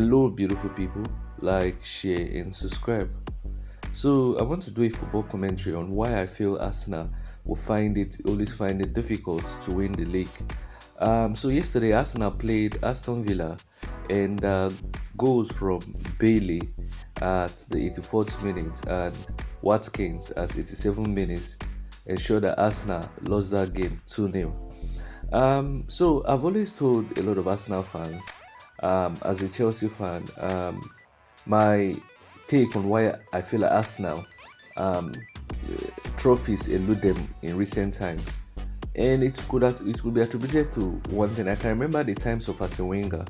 Hello, beautiful people. Like, share, and subscribe. So, I want to do a football commentary on why I feel Arsenal will always find it difficult to win the league. So yesterday Arsenal played Aston Villa, and goals from Bailey at the 84th minute and Watkins at 87 minutes ensured that Arsenal lost that game 2-0. So I've always told a lot of Arsenal fans, as a Chelsea fan, my take on why I feel like Arsenal um, trophies elude them in recent times, and it could be attributed to one thing. I can remember the times of Arsene Wenger.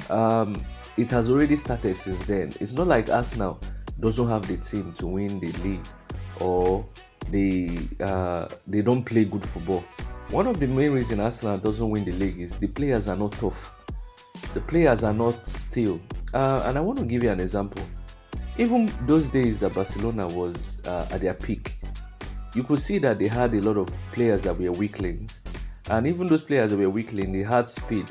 Um, it has already started since then. It's not like Arsenal doesn't have the team to win the league, or they don't play good football. One of the main reasons Arsenal doesn't win the league is the players are not tough. The players are not still. And I want to give you an example. Even those days that Barcelona was at their peak, you could see that they had a lot of players that were weaklings. And even those players that were weaklings, they had speed.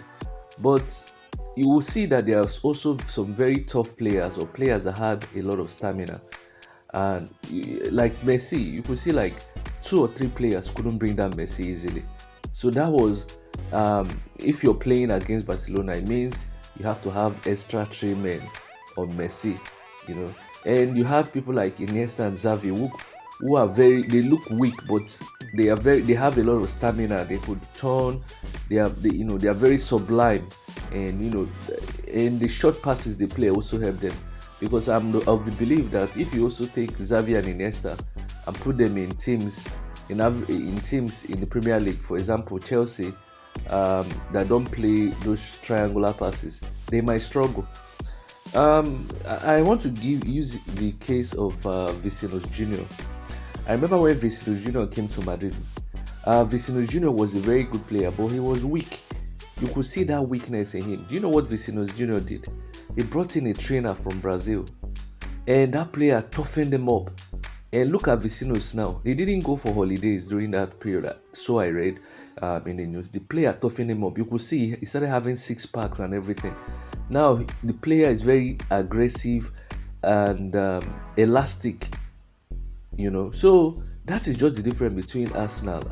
But you will see that there's also some very tough players, or players that had a lot of stamina. And like Messi, you could see like two or three players couldn't bring down Messi easily. So that was, if you're playing against Barcelona, it means you have to have extra 3 men on Messi, you know. And you had people like Iniesta and Xavi who are they look weak, but they have a lot of stamina. They could turn. They are very sublime, and and the short passes they play also help them. Because I'm of the belief that if you also take Xavi and Iniesta and put them in teams in the Premier League, for example Chelsea, that don't play those triangular passes, they might struggle. I want to use the case of Vinicius Junior. I remember when Vinicius Junior came to Madrid. Vinicius Junior was a very good player, but he was weak. You could see that weakness in him. Do you know what Vinicius Junior did? He brought in a trainer from Brazil, and that player toughened him up. And look at Vinicius now. He didn't go for holidays during that period, so I read in the news. The player toughened him up. You could see he started having six packs and everything. Now the player is very aggressive and elastic. So that is just the difference between Arsenal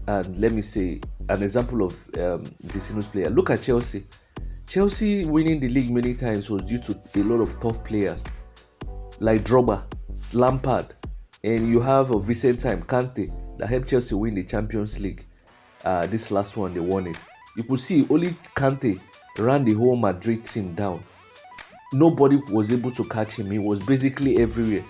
and let me say an example of Vinicius player. Look at Chelsea. Chelsea winning the league many times was due to a lot of tough players like Drogba, Lampard, and you have of recent time Kante that helped Chelsea win the Champions League. This last one, they won it. You could see only Kante ran the whole Madrid team down. Nobody was able to catch him. He was basically everywhere.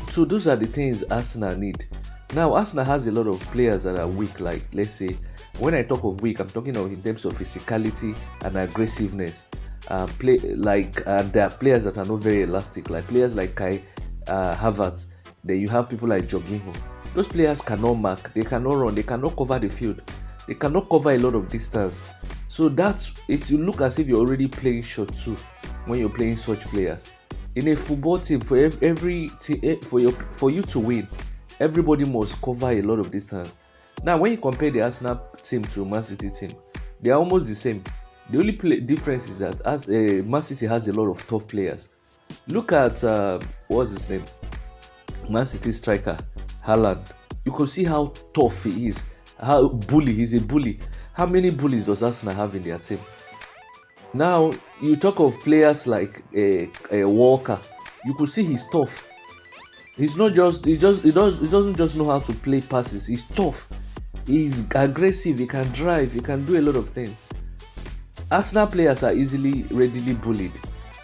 So those are the things Arsenal need. Now Arsenal has a lot of players that are weak. Like, let's say, when I talk of weak, I'm talking of in terms of physicality and aggressiveness. There are players that are not very elastic, like players like Kai Havertz. Then you have people like Jorginho. Those players cannot mark, they cannot run, they cannot cover the field, they cannot cover a lot of distance. So you look as if you're already playing short too when you're playing such players. In a football team, for you to win, everybody must cover a lot of distance. Now, when you compare the Arsenal team to Man City team, they are almost the same. The only difference is that Man City has a lot of tough players. Look at what's his name, Man City striker Haaland. You can see how tough he is, how he's a bully. How many bullies does Arsenal have in their team? Now you talk of players like a Walker. You could see he's tough. He doesn't just know how to play passes. He's tough. He's aggressive. He can drive. He can do a lot of things. Arsenal players are readily bullied,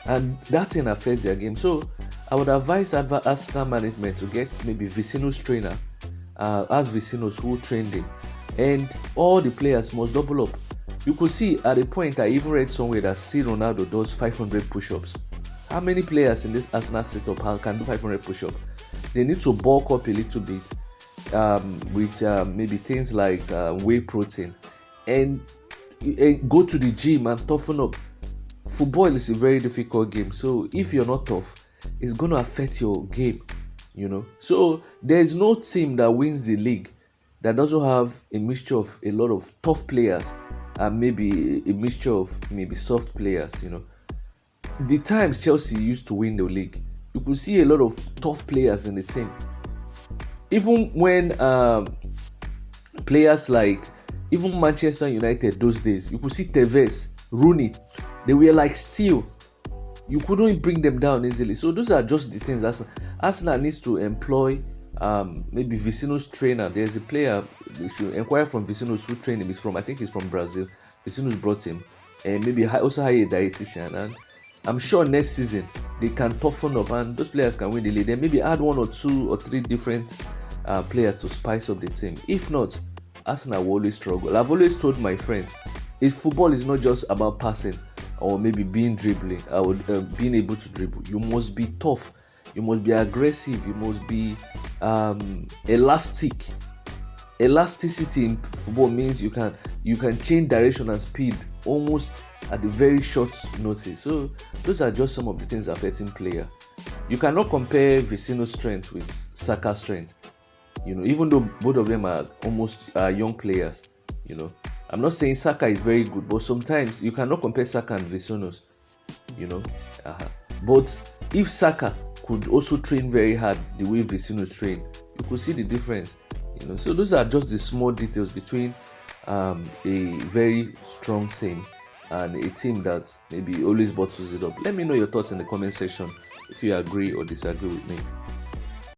and that thing affects their game. So I would advise Arsenal management to get maybe Vinicius trainer, ask Vinicius who trained him, and all the players must double up. You could see at a point I even read somewhere that Ronaldo does 500 push-ups. How many players in this Arsenal setup can do 500 push-ups? They need to bulk up a little bit with maybe things like whey protein, and go to the gym and toughen up. Football is a very difficult game, so if you're not tough, it's going to affect your game. So there's no team that wins the league that doesn't have a mixture of a lot of tough players and maybe a mixture of maybe soft players. the times Chelsea used to win the league, you could see a lot of tough players in the team. Even when players like even Manchester United those days, you could see Tevez, Rooney, they were like steel. You couldn't bring them down easily. So those are just the things Arsenal needs to employ. Maybe Vicino's trainer. There's a player you should inquire from Vicino's who trained him. I think he's from Brazil. Vicino's brought him, and maybe also hire a dietitian. And I'm sure next season they can toughen up, and those players can win the league. Then maybe add 1 or 2 or 3 different players to spice up the team. If not, Arsenal will always struggle. I've always told my friends, football is not just about passing or maybe being dribbling or being able to dribble. You must be tough. You must be aggressive. You must be elastic. Elasticity in football means you can change direction and speed almost at the very short notice. So those are just some of the things affecting player. You cannot compare Vicino's strength with Saka's strength. Even though both of them are almost young players. I'm not saying Saka is very good, but sometimes you cannot compare Saka and Vicino's. But if Saka could also train very hard the way Vicino's train, you could see the difference. So those are just the small details between a very strong team and a team that maybe always bottles it up. Let me know your thoughts in the comment section if you agree or disagree with me.